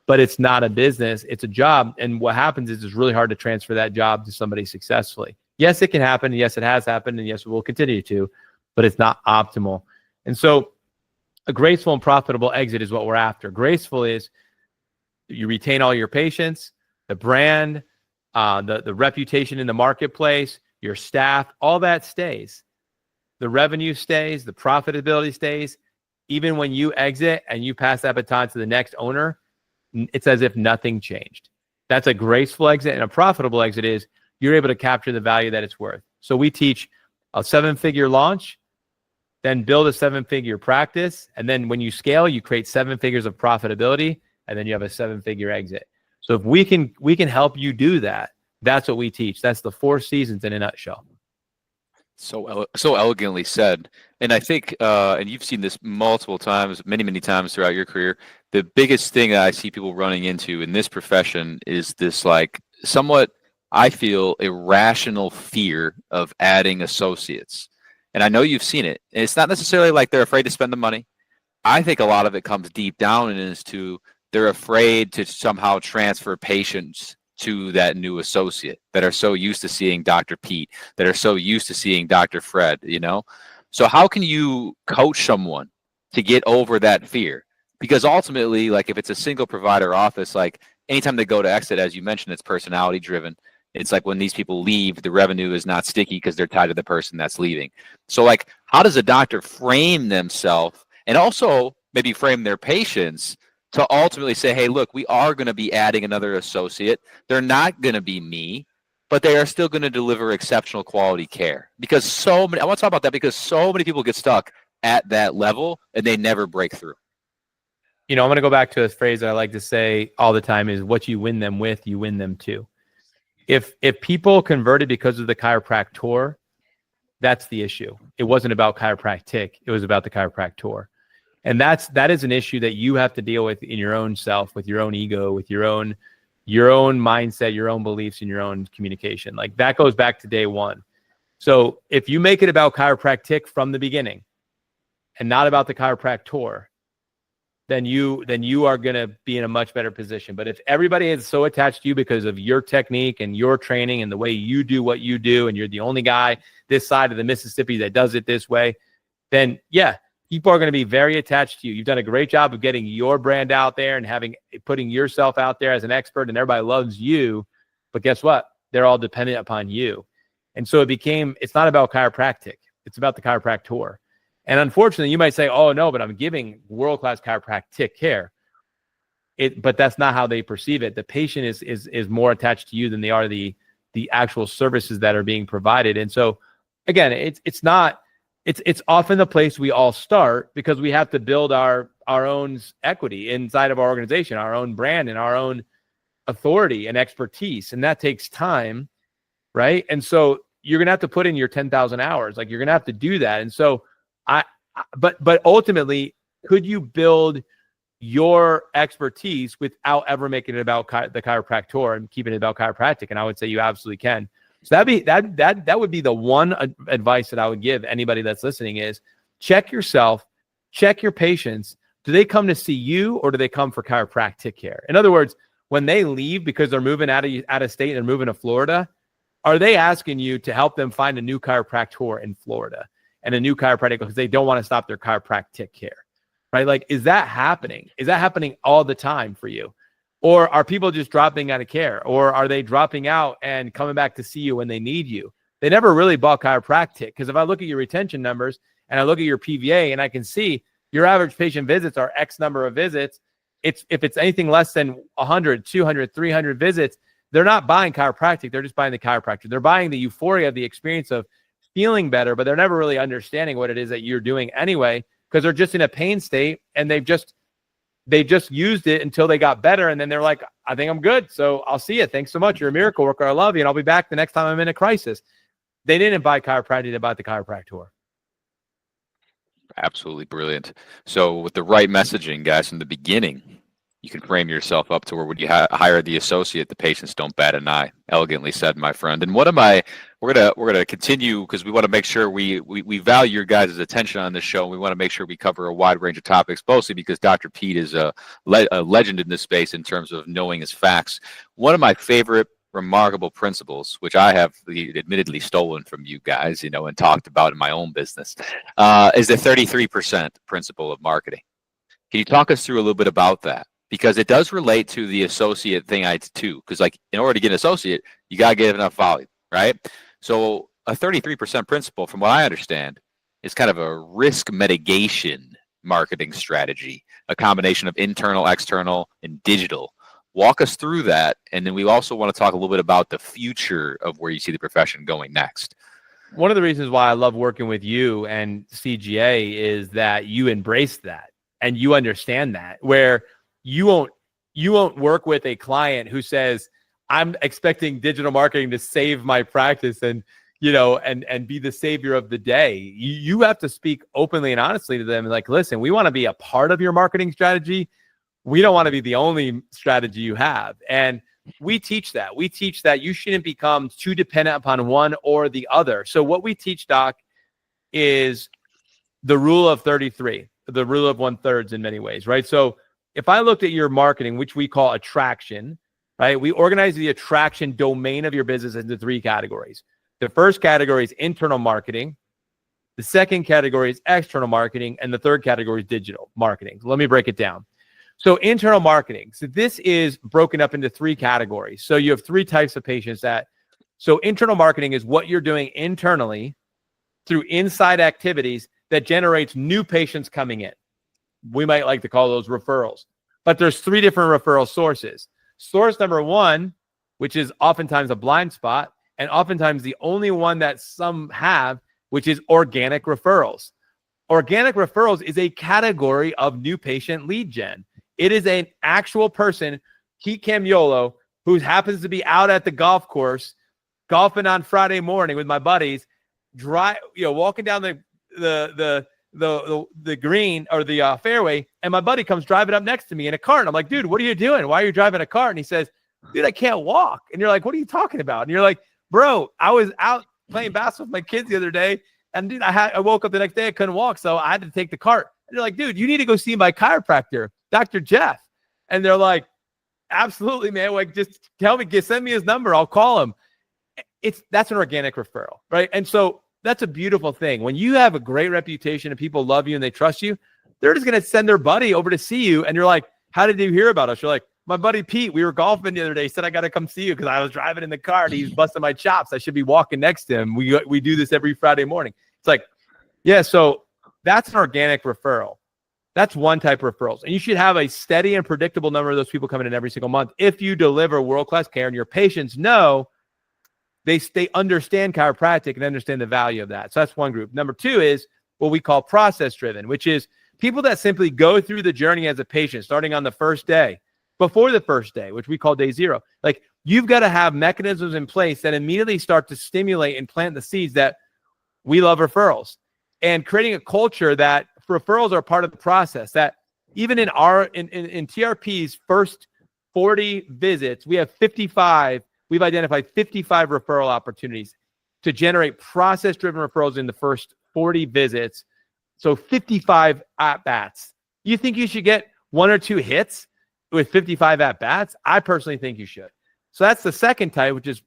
But it's not a business, it's a job. And what happens is it's really hard to transfer that job to somebody successfully. Yes, it can happen. Yes, it has happened. And yes, it will continue to, but it's not optimal. And so a graceful and profitable exit is what we're after. Graceful is you retain all your patients, the brand, the reputation in the marketplace, your staff, all that stays. The revenue stays, the profitability stays. Even when you exit and you pass that baton to the next owner, it's as if nothing changed. That's a graceful exit. And a profitable exit is you're able to capture the value that it's worth. So we teach a 7-figure launch, then build a 7-figure practice. And then when you scale, you create 7 figures of profitability, and then you have a 7-figure exit. So if we can help you do that, that's what we teach. That's the 4 seasons in a nutshell. So elegantly said. And I think, and you've seen this multiple times, many times throughout your career, the biggest thing that I see people running into in this profession is this somewhat, I feel, irrational fear of adding associates. And I know you've seen it. And it's not necessarily like they're afraid to spend the money. I think a lot of it comes deep down and is they're afraid to somehow transfer patients to that new associate that are so used to seeing Dr. Pete, that are so used to seeing Dr. Fred, So how can you coach someone to get over that fear? Because ultimately, if it's a single provider office, anytime they go to exit, as you mentioned, it's personality driven. It's like when these people leave, the revenue is not sticky because they're tied to the person that's leaving. So how does a doctor frame themselves and also maybe frame their patients to ultimately say, hey, look, we are going to be adding another associate. They're not going to be me, but they are still going to deliver exceptional quality care. Because I want to talk about that because so many people get stuck at that level and they never break through. I'm going to go back to a phrase that I like to say all the time is what you win them with, you win them to. If people converted because of the chiropractor, that's the issue. It wasn't about chiropractic. It was about the chiropractor. And that is an issue that you have to deal with in your own self, with your own ego, with your own mindset, your own beliefs, and your own communication. That goes back to day one. So if you make it about chiropractic from the beginning and not about the chiropractor, then you are going to be in a much better position. But if everybody is so attached to you because of your technique and your training and the way you do what you do, and you're the only guy this side of the Mississippi that does it this way, then yeah, people are going to be very attached to you. You've done a great job of getting your brand out there and putting yourself out there as an expert, and everybody loves you. But guess what? They're all dependent upon you. And so it's not about chiropractic. It's about the chiropractor. And unfortunately, you might say, oh, no, but I'm giving world-class chiropractic care. But that's not how they perceive it. The patient is more attached to you than they are the actual services that are being provided. And so, again, it's often the place we all start because we have to build our own equity inside of our organization, our own brand and our own authority and expertise. And that takes time, right? And so you're going to have to put in your 10,000 hours. You're going to have to do that. And so but ultimately, could you build your expertise without ever making it about the chiropractor and keeping it about chiropractic? And I would say you absolutely can. So that would be the one advice that I would give anybody that's listening is check yourself, check your patients. Do they come to see you or do they come for chiropractic care? In other words, when they leave because they're moving out of state and they're moving to Florida, are they asking you to help them find a new chiropractor in Florida and a new chiropractic because they don't want to stop their chiropractic care, right? Like, is that happening? Is that happening all the time for you? Or are people just dropping out of care? Or are they dropping out and coming back to see you when they need you? They never really bought chiropractic. Because if I look at your retention numbers and I look at your PVA and I can see your average patient visits are X number of visits, if it's anything less than 100, 200, 300 visits, they're not buying chiropractic. They're just buying the chiropractor. They're buying the euphoria of the experience of feeling better, but they're never really understanding what it is that you're doing anyway, because they're just in a pain state and they just used it until they got better. And then they're like, I think I'm good. So I'll see you. Thanks so much. You're a miracle worker. I love you. And I'll be back the next time I'm in a crisis. They didn't buy chiropractic. They bought the chiropractor. Absolutely brilliant. So with the right messaging, guys, from the beginning, you can frame yourself up to where when you hire the associate, the patients don't bat an eye. Elegantly said, my friend. And we're gonna continue because we want to make sure we value your guys' attention on this show. And we want to make sure we cover a wide range of topics, mostly because Dr. Pete is a legend in this space in terms of knowing his facts. One of my favorite remarkable principles, which I have admittedly stolen from you guys, and talked about in my own business, is the 33% principle of marketing. Can you talk us through a little bit about that? Because it does relate to the associate thing too. Because in order to get an associate, you got to get enough volume, right? So a 33% principle, from what I understand, is kind of a risk mitigation marketing strategy, a combination of internal, external, and digital. Walk us through that. And then we also want to talk a little bit about the future of where you see the profession going next. One of the reasons why I love working with you and CGA is that you embrace that and you understand that, where you won't work with a client who says, I'm expecting digital marketing to save my practice and be the savior of the day. You have to speak openly and honestly to them. Like, listen, we want to be a part of your marketing strategy. We don't want to be the only strategy you have. And we teach that. We teach that you shouldn't become too dependent upon one or the other. So what we teach, Doc, is the rule of 33, the rule of 1/3 in many ways, right? So if I looked at your marketing, which we call attraction, right? We organize the attraction domain of your business into 3 categories. The first category is internal marketing. The second category is external marketing. And the third category is digital marketing. So let me break it down. So internal marketing. So this is broken up into 3 categories. So you have 3 types of patients so internal marketing is what you're doing internally through inside activities that generates new patients coming in. We might like to call those referrals, but there's 3 different referral sources. Source number 1, which is oftentimes a blind spot, and oftentimes the only one that some have, which is organic referrals. Organic referrals is a category of new patient lead gen. It is an actual person, Pete Camiolo, who happens to be out at the golf course, golfing on Friday morning with my buddies, walking down the green or the fairway, and my buddy comes driving up next to me in a cart. And I'm like, dude, what are you doing? Why are you driving a cart? And he says, dude, I can't walk. And you're like, what are you talking about? And you're like, bro, I was out playing basketball with my kids the other day. And dude, I woke up the next day, I couldn't walk. So I had to take the cart. And you're like, dude, you need to go see my chiropractor, Dr. Jeff. And they're like, absolutely, man. Like, just send me his number. I'll call him. That's an organic referral, right? And so that's a beautiful thing. When you have a great reputation and people love you and they trust you, they're just going to send their buddy over to see you. And you're like, how did you hear about us? You're like, my buddy Pete, we were golfing the other day. He said, I got to come see you because I was driving in the car and he's busting my chops. I should be walking next to him. We do this every Friday morning. It's like, yeah, so that's an organic referral. That's one type of referrals. And you should have a steady and predictable number of those people coming in every single month. If you deliver world-class care and your patients know, they understand chiropractic and understand the value of that. So that's one group. Number 2 is what we call process-driven, which is people that simply go through the journey as a patient, starting on the first day, before the first day, which we call day 0. Like, you've got to have mechanisms in place that immediately start to stimulate and plant the seeds that we love referrals, and creating a culture that referrals are part of the process. That even in TRP's first 40 visits, we have 55. We've identified 55 referral opportunities to generate process-driven referrals in the first 40 visits. So 55 at-bats. You think you should get 1 or 2 hits with 55 at-bats? I personally think you should. So that's the second type, which is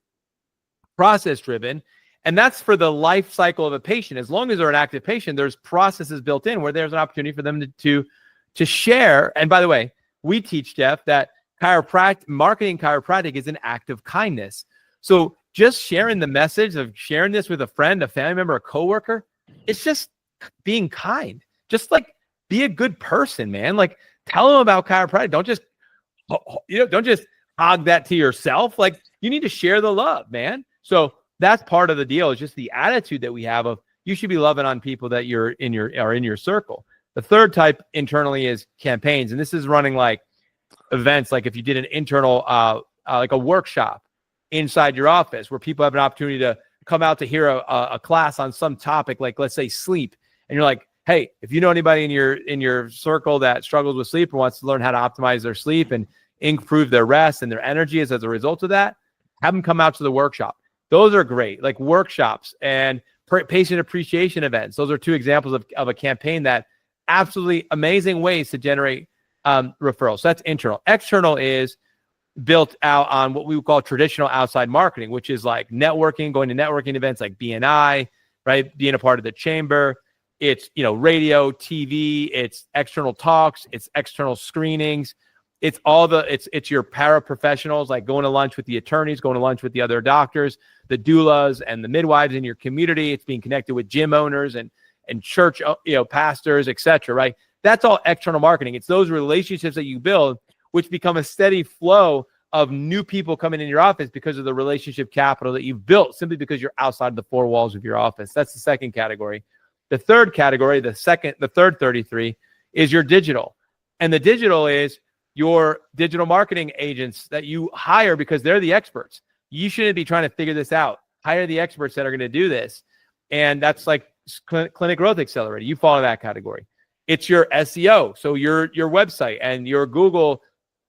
process-driven. And that's for the life cycle of a patient. As long as they're an active patient, there's processes built in where there's an opportunity for them to share. And by the way, we teach, Jeff, that marketing chiropractic is an act of kindness. So just sharing the message of sharing this with a friend, a family member, a coworker, it's just being kind. Just like be a good person, man. Like tell them about chiropractic. Don't just hog that to yourself. Like you need to share the love, man. So that's part of the deal, is just the attitude that we have of you should be loving on people that are in your circle. The third type internally is campaigns. And this is running like events, like if you did an internal, like a workshop inside your office where people have an opportunity to come out to hear a class on some topic, like let's say sleep. And you're like, hey, if you know anybody in your circle that struggles with sleep or wants to learn how to optimize their sleep and improve their rest and their energy as a result of that, have them come out to the workshop. Those are great, like workshops and patient appreciation events. Those are two examples of a campaign that absolutely amazing ways to generate referrals. So that's internal. External is built out on what we would call traditional outside marketing, which is like networking, going to networking events like BNI, right? Being a part of the chamber. It's, radio, TV, it's external talks, it's external screenings. It's it's your paraprofessionals, like going to lunch with the attorneys, going to lunch with the other doctors, the doulas and the midwives in your community. It's being connected with gym owners and church, pastors, etc. Right? That's all external marketing. It's those relationships that you build, which become a steady flow of new people coming in your office because of the relationship capital that you've built simply because you're outside the four walls of your office. That's the second category. The third category, the third 33 is your digital. And the digital is your digital marketing agents that you hire because they're the experts. You shouldn't be trying to figure this out. Hire the experts that are going to do this. And that's like Clinic Growth Accelerator. You fall in that category. It's your SEO. So your website and your Google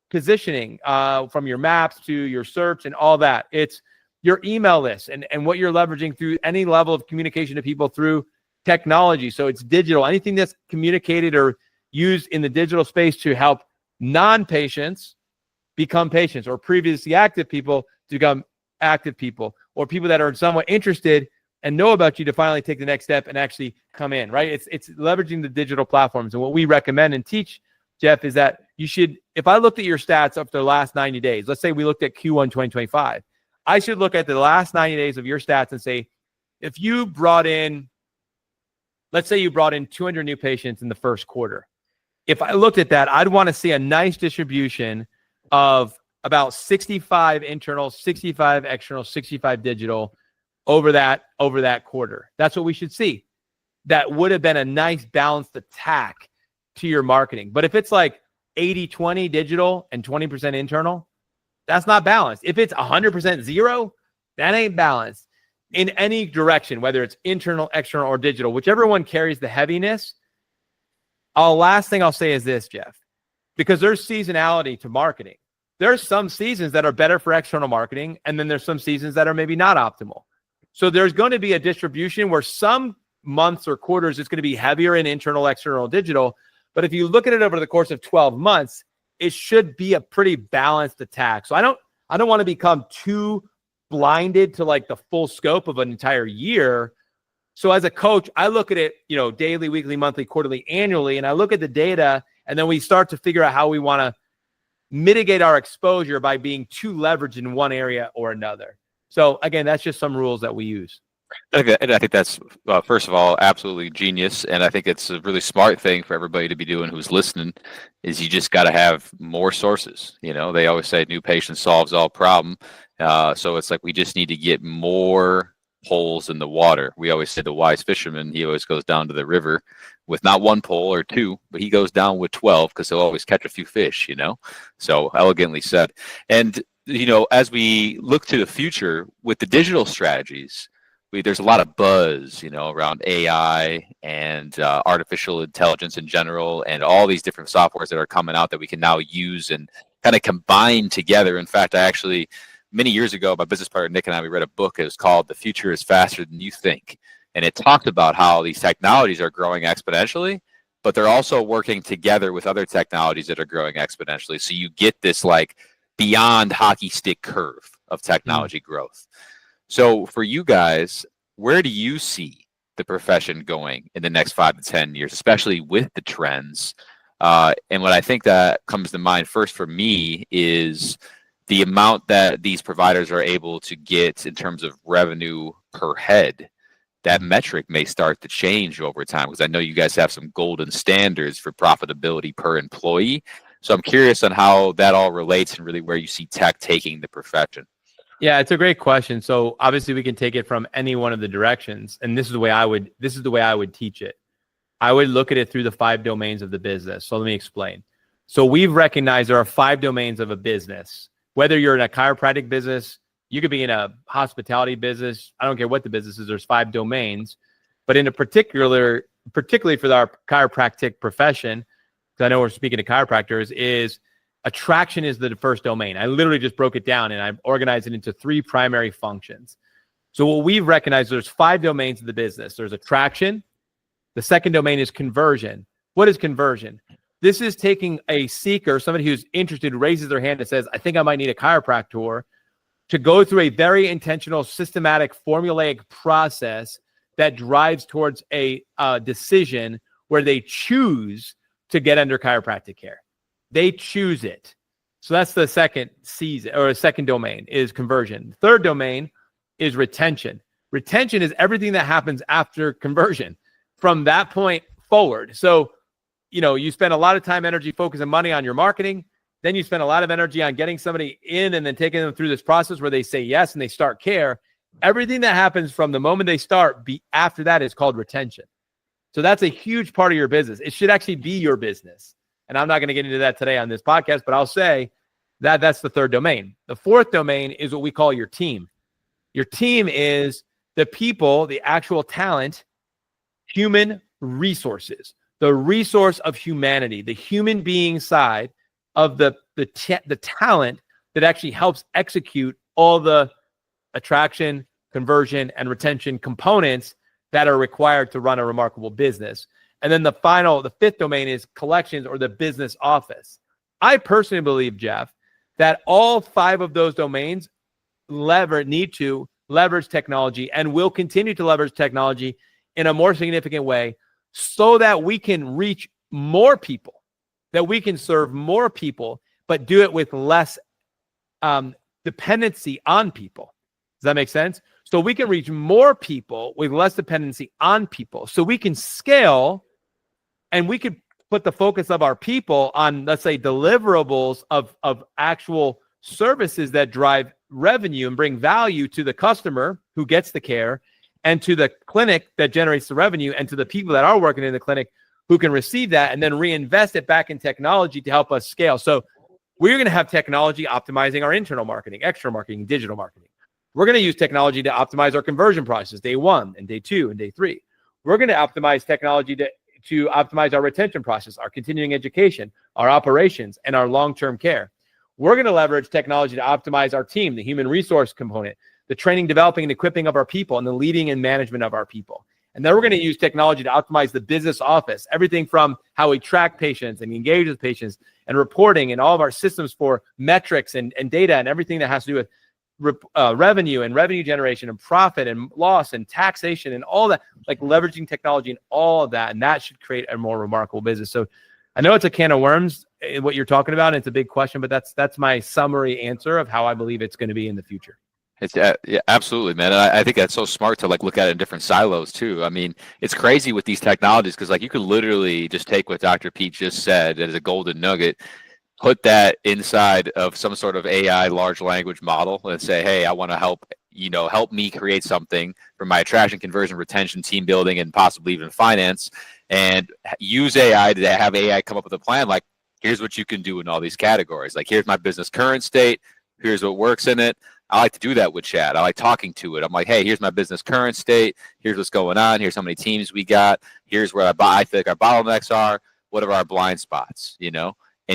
positioning from your maps to your search and all that. It's your email list and what you're leveraging through any level of communication to people through technology. So it's digital. Anything that's communicated or used in the digital space to help non-patients become patients, or previously active people to become active people, or people that are somewhat interested and know about you to finally take the next step and actually come in, right? It's leveraging the digital platforms. And what we recommend and teach, Jeff, is that you should, if I looked at your stats after the last 90 days, let's say we looked at Q1 2025, I should look at the last 90 days of your stats and say, if you brought in, let's say you brought in 200 new patients in the first quarter. If I looked at that, I'd want to see a nice distribution of about 65 internal, 65 external, 65 digital over that quarter. That's what we should see. That would have been a nice balanced attack to your marketing. But if it's like 80-20 digital and 20% internal, that's not balanced. If it's 100% zero, that ain't balanced in any direction, whether it's internal, external, or digital, whichever one carries the heaviness. Last thing I'll say is this, Jeff, because there's seasonality to marketing. There's some seasons that are better for external marketing, and then there's some seasons that are maybe not optimal. So there's going to be a distribution where some months or quarters it's going to be heavier in internal, external, digital. But if you look at it over the course of 12 months, it should be a pretty balanced attack. So I don't want to become too blinded to like the full scope of an entire year. So as a coach, I look at it, daily, weekly, monthly, quarterly, annually, and I look at the data, and then we start to figure out how we want to mitigate our exposure by being too leveraged in one area or another. So again, that's just some rules that we use. And I think that's, first of all, absolutely genius. And I think it's a really smart thing for everybody to be doing who's listening, is you just got to have more sources. They always say new patient solves all problem. So it's like we just need to get more poles in the water. We always say the wise fisherman, he always goes down to the river with not one pole or two, but he goes down with 12 because he'll always catch a few fish, So elegantly said. And, as we look to the future with the digital strategies, there's a lot of buzz, around AI and artificial intelligence in general, and all these different softwares that are coming out that we can now use and kind of combine together. In fact, many years ago, my business partner Nick and I, we read a book. It was called "The Future is Faster Than You Think," and it talked about how these technologies are growing exponentially, but they're also working together with other technologies that are growing exponentially. So you get this like beyond hockey stick curve of technology growth. So for you guys, where do you see the profession going in the next 5 to 10 years, especially with the trends? And what I think that comes to mind first for me is the amount that these providers are able to get in terms of revenue per head. That metric may start to change over time, because I know you guys have some golden standards for profitability per employee. So I'm curious on how that all relates and really where you see tech taking the profession. Yeah, it's a great question. So obviously we can take it from any one of the directions, and this is the way I would teach it. I would look at it through the 5 domains of the business. So let me explain. So we've recognized there are 5 domains of a business. Whether you're in a chiropractic business, you could be in a hospitality business. I don't care what the business is. There's 5 domains, but in a particularly for our chiropractic profession, because I know we're speaking to chiropractors, is attraction is the first domain. I literally just broke it down and I've organized it into 3 primary functions. So what we've recognized, there's 5 domains of the business. There's attraction. The second domain is conversion. What is conversion? This is taking a seeker, somebody who's interested, raises their hand and says, I think I might need a chiropractor, to go through a very intentional, systematic, formulaic process that drives towards a decision where they choose to get under chiropractic care. They choose it. So that's the second season, or second domain is conversion. Third domain is retention. Retention is everything that happens after conversion from that point forward. So, you spend a lot of time, energy, focus, and money on your marketing. Then you spend a lot of energy on getting somebody in and then taking them through this process where they say yes and they start care. Everything that happens from the moment they start after that is called retention. So that's a huge part of your business. It should actually be your business. And I'm not going to get into that today on this podcast, but I'll say that that's the third domain. The fourth domain is what we call your team. Your team is the people, the actual talent, human resources, the resource of humanity, the human being side of the talent that actually helps execute all the attraction, conversion, and retention components that are required to run a remarkable business. And then the fifth domain is collections, or the business office. I personally believe, Jeff, that all 5 of those domains need to leverage technology and will continue to leverage technology in a more significant way so that we can reach more people, that we can serve more people, but do it with less dependency on people. Does that make sense? So we can reach more people with less dependency on people. So we can scale, and we could put the focus of our people on, let's say, deliverables of actual services that drive revenue and bring value to the customer who gets the care, and to the clinic that generates the revenue, and to the people that are working in the clinic who can receive that and then reinvest it back in technology to help us scale. So we're going to have technology optimizing our internal marketing, external marketing, digital marketing. We're going to use technology to optimize our conversion process, day 1 and day 2 and day 3. We're going to optimize technology to optimize our retention process, our continuing education, our operations, and our long-term care. We're going to leverage technology to optimize our team, the human resource component, the training, developing, and equipping of our people, and the leading and management of our people. And then we're going to use technology to optimize the business office, everything from how we track patients and engage with patients and reporting and all of our systems for metrics and data and everything that has to do with revenue and revenue generation and profit and loss and taxation and all that, like leveraging technology and all of that. And that should create a more remarkable business. So I know it's a can of worms, what you're talking about, and it's a big question, but that's my summary answer of how I believe it's going to be in the future. It's yeah, absolutely, man. And I think that's so smart to look at it in different silos too. I mean, it's crazy with these technologies, because you could literally just take what Dr. Pete just said as a golden nugget, put that inside of some sort of AI large language model, and say, hey, I want to help me create something for my attraction, conversion, retention, team building, and possibly even finance, and use AI to have AI come up with a plan. Like, here's what you can do in all these categories. Like, here's my business current state. Here's what works in it. I like to do that with chat. I like talking to it. I'm like, hey, here's my business current state. Here's what's going on. Here's how many teams we got. Here's where I think our bottlenecks are. What are our blind spots? And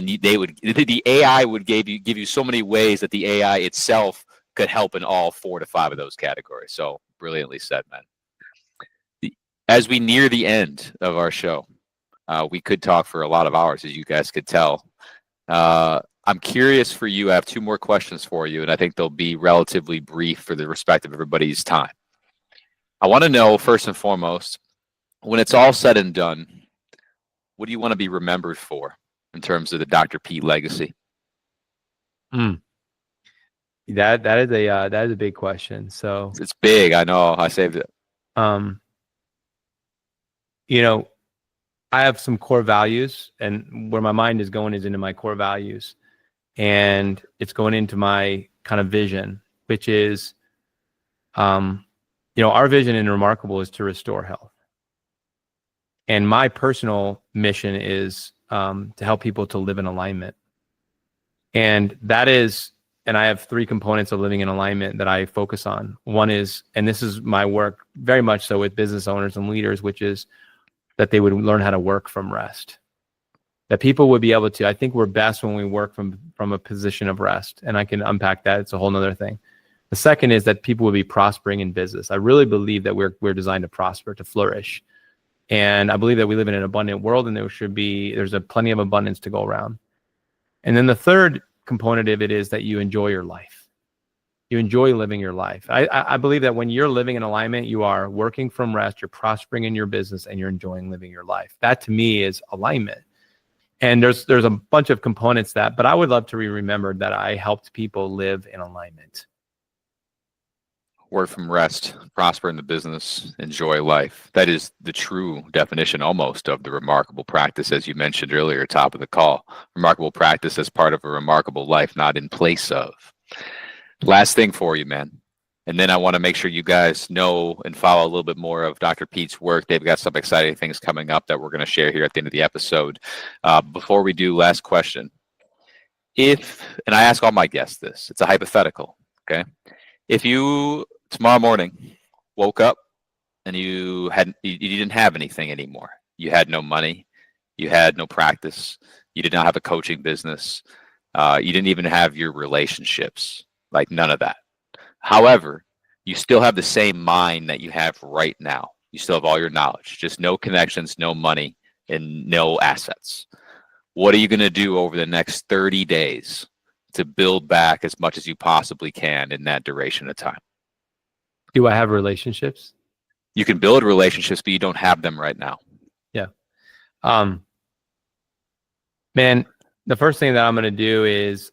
the AI would give you so many ways that the AI itself could help in all 4 to 5 of those categories. So brilliantly said, man. As we near the end of our show, We could talk for a lot of hours, as you guys could tell. I'm curious for you. I have two more questions for you, and I think they'll be relatively brief for the respect of everybody's time. I want to know, first and foremost, when it's all said and done, what do you want to be remembered for in terms of the Dr. Pete legacy? That is a big question. So it's big. I know. I saved it. You know, I have some core values, and where my mind is going is into my core values, and it's going into my kind of vision, which is, our vision in Remarkable is to restore health. And my personal mission is to help people to live in alignment. And that is, and I have three components of living in alignment that I focus on. One is, and this is my work very much so with business owners and leaders, which is that they would learn how to work from rest. That people would be able to, I think we're best when we work from a position of rest. And I can unpack that. It's a whole nother thing. The second is that people would be prospering in business. I really believe that we're designed to prosper, to flourish. And I believe that we live in an abundant world, and there's plenty of abundance to go around. And then the third component of it is that you enjoy your life. You enjoy living your life. I believe that when you're living in alignment, you are working from rest, you're prospering in your business, and you're enjoying living your life. That to me is alignment. And there's a bunch of components but I would love to be remembered that I helped people live in alignment. Work from rest, prosper in the business, enjoy life. That is the true definition almost of the remarkable practice, as you mentioned earlier, top of the call. Remarkable practice as part of a remarkable life, not in place of. Last thing for you, man. And then I want to make sure you guys know and follow a little bit more of Dr. Pete's work. They've got some exciting things coming up that we're going to share here at the end of the episode. Before we do, last question. And I ask all my guests this, it's a hypothetical, okay? If you tomorrow morning woke up and you didn't have anything anymore, you had no money, you had no practice, you did not have a coaching business, you didn't even have your relationships, like none of that. However, you still have the same mind that you have right now. You still have all your knowledge, just no connections, no money, and no assets. What are you going to do over the next 30 days to build back as much as you possibly can in that duration of time? Do I have relationships? You can build relationships, but you don't have them right now. Yeah. Man, the first thing that I'm going to do is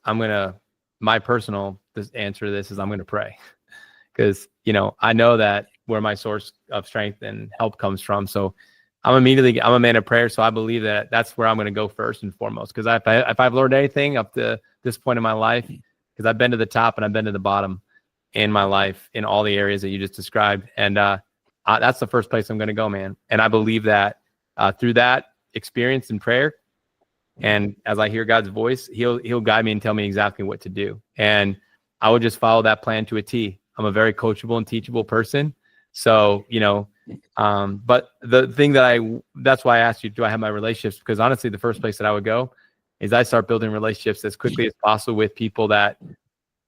my personal answer to this is I'm going to pray, because, I know that where my source of strength and help comes from. So I'm a man of prayer. So I believe that that's where I'm going to go first and foremost. Because if I've learned anything up to this point in my life, because I've been to the top and I've been to the bottom in my life in all the areas that you just described. And that's the first place I'm going to go, man. And I believe that through that experience in prayer, and as I hear God's voice, he'll guide me and tell me exactly what to do. And I would just follow that plan to a T. I'm a very coachable and teachable person. So, but the thing that's why I asked you, do I have my relationships? Because honestly, the first place that I would go is I start building relationships as quickly as possible with people that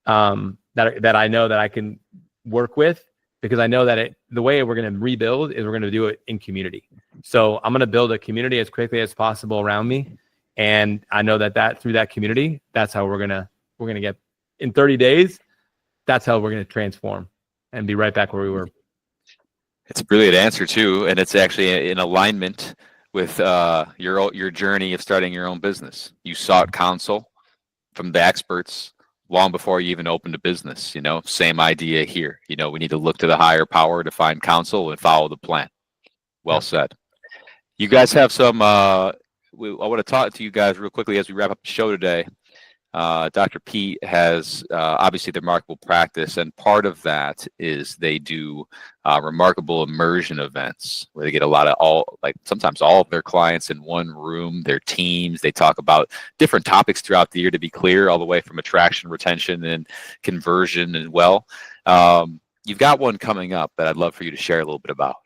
I know that I can work with, because I know that the way we're going to rebuild is we're going to do it in community. So I'm going to build a community as quickly as possible around me. And I know that through that community, that's how we're going to get in 30 days. That's how we're going to transform and be right back where we were. It's a brilliant answer too. And it's actually in alignment with your journey of starting your own business. You sought counsel from the experts long before you even opened a business. Same idea here. We need to look to the higher power to find counsel and follow the plan. Well said. You guys have some I want to talk to you guys real quickly as we wrap up the show today. Dr. Pete has obviously the remarkable practice, and part of that is they do remarkable immersion events where they get sometimes all of their clients in one room, their teams. They talk about different topics throughout the year, to be clear, all the way from attraction, retention, and conversion as well. You've got one coming up that I'd love for you to share a little bit about.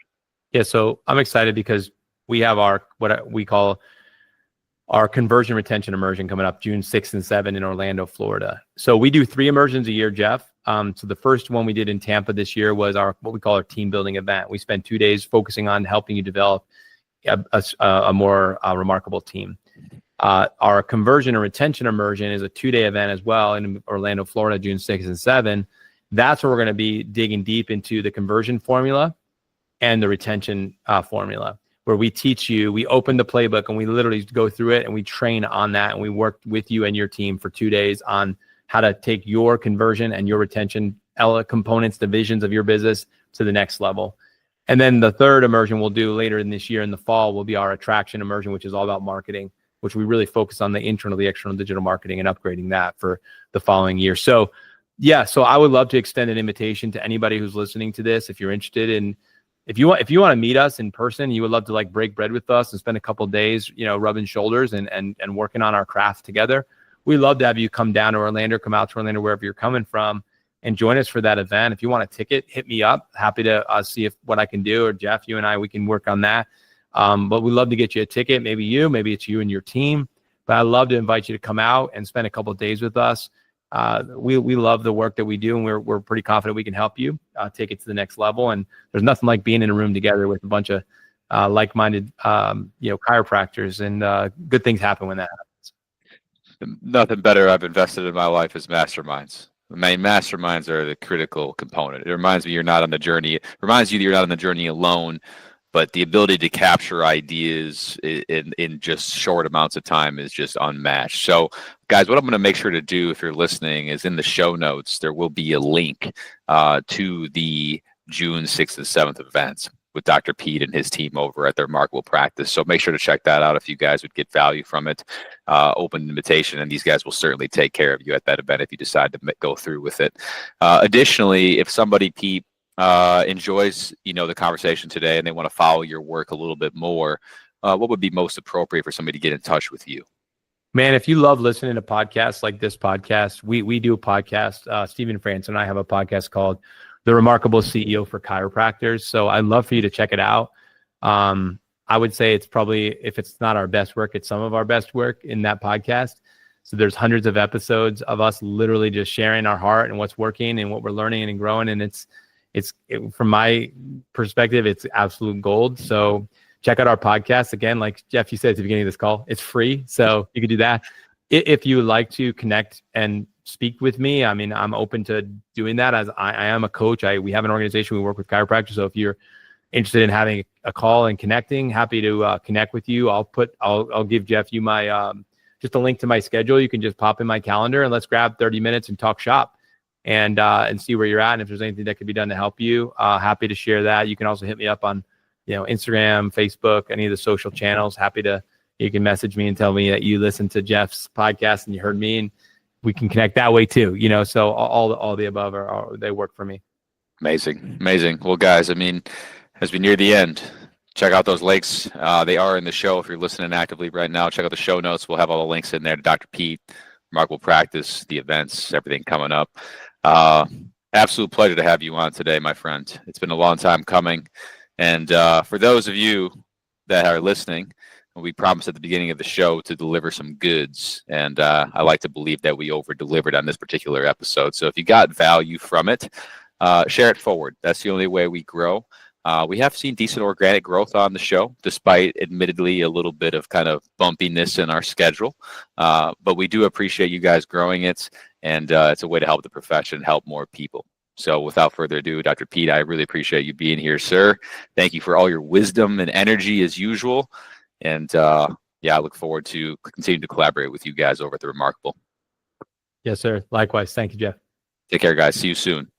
Yeah, so I'm excited because we have what we call our conversion retention immersion coming up June 6th and 7th in Orlando, Florida. So we do 3 immersions a year, Jeff. So the first one we did in Tampa this year was what we call our team building event. We spent 2 days focusing on helping you develop a more remarkable team. Our conversion and retention immersion is a 2-day event as well in Orlando, Florida, June 6th and 7th. That's where we're going to be digging deep into the conversion formula and the retention formula, where we teach you, we open the playbook and we literally go through it and we train on that. And we work with you and your team for 2 days on how to take your conversion and your retention components, divisions of your business to the next level. And then the third immersion we'll do later in this year in the fall will be our attraction immersion, which is all about marketing, which we really focus on the internal, the external digital marketing and upgrading that for the following year. So yeah, so I would love to extend an invitation to anybody who's listening to this. If you're interested in, if you want to meet us in person, you would love to like break bread with us and spend a couple of days, rubbing shoulders and working on our craft together. We'd love to have you come down to Orlando, come out to Orlando, wherever you're coming from, and join us for that event. If you want a ticket, hit me up. Happy to see what I can do, or Jeff, you and I, we can work on that. But we'd love to get you a ticket. Maybe it's you and your team. But I'd love to invite you to come out and spend a couple of days with us. We love the work that we do, and we're pretty confident we can help you take it to the next level. And there's nothing like being in a room together with a bunch of like-minded chiropractors, and good things happen when that happens. Nothing better I've invested in my life is masterminds. I mean, masterminds are the critical component. It reminds me you're not on the journey. It reminds you that you're not on the journey alone, but the ability to capture ideas in just short amounts of time is just unmatched. So, guys, what I'm going to make sure to do, if you're listening, is in the show notes, there will be a link to the June 6th and 7th events with Dr. Pete and his team over at their Remarkable Practice. So make sure to check that out if you guys would get value from it. Open invitation, and these guys will certainly take care of you at that event if you decide to go through with it. Additionally, if somebody, Pete, enjoys the conversation today and they want to follow your work a little bit more, what would be most appropriate for somebody to get in touch with you? Man, if you love listening to podcasts like this podcast, we do a podcast. Stephen France and I have a podcast called The Remarkable CEO for Chiropractors. So I'd love for you to check it out. I would say it's probably, if it's not our best work, it's some of our best work in that podcast. So there's hundreds of episodes of us literally just sharing our heart and what's working and what we're learning and growing. And it's from my perspective, it's absolute gold. So check out our podcast. Again, like Jeff, you said at the beginning of this call, it's free. So you can do that. If you would like to connect and speak with me, I mean, I'm open to doing that, as I am a coach. We have an organization, we work with chiropractors. So if you're interested in having a call and connecting, happy to connect with you. I'll give Jeff you my, just a link to my schedule. You can just pop in my calendar and let's grab 30 minutes and talk shop and see where you're at. And if there's anything that could be done to help you, happy to share that. You can also hit me up on, Instagram, Facebook, any of the social channels. You can message me and tell me that you listened to Jeff's podcast and you heard me, and we can connect that way too. So all the above they work for me. Amazing. Well, guys, I mean, as we near the end, check out those links. They are in the show. If you're listening actively right now, check out the show notes. We'll have all the links in there to Dr. Pete, Remarkable Practice, the events, everything coming up. Absolute pleasure to have you on today, my friend. It's been a long time coming. And for those of you that are listening, we promised at the beginning of the show to deliver some goods. And I like to believe that we over-delivered on this particular episode. So if you got value from it, share it forward. That's the only way we grow. We have seen decent organic growth on the show, despite admittedly a little bit of kind of bumpiness in our schedule. But we do appreciate you guys growing it, and it's a way to help the profession, help more people. So without further ado, Dr. Pete, I really appreciate you being here, sir. Thank you for all your wisdom and energy as usual. And I look forward to continuing to collaborate with you guys over at The Remarkable. Yes, sir. Likewise. Thank you, Jeff. Take care, guys. See you soon.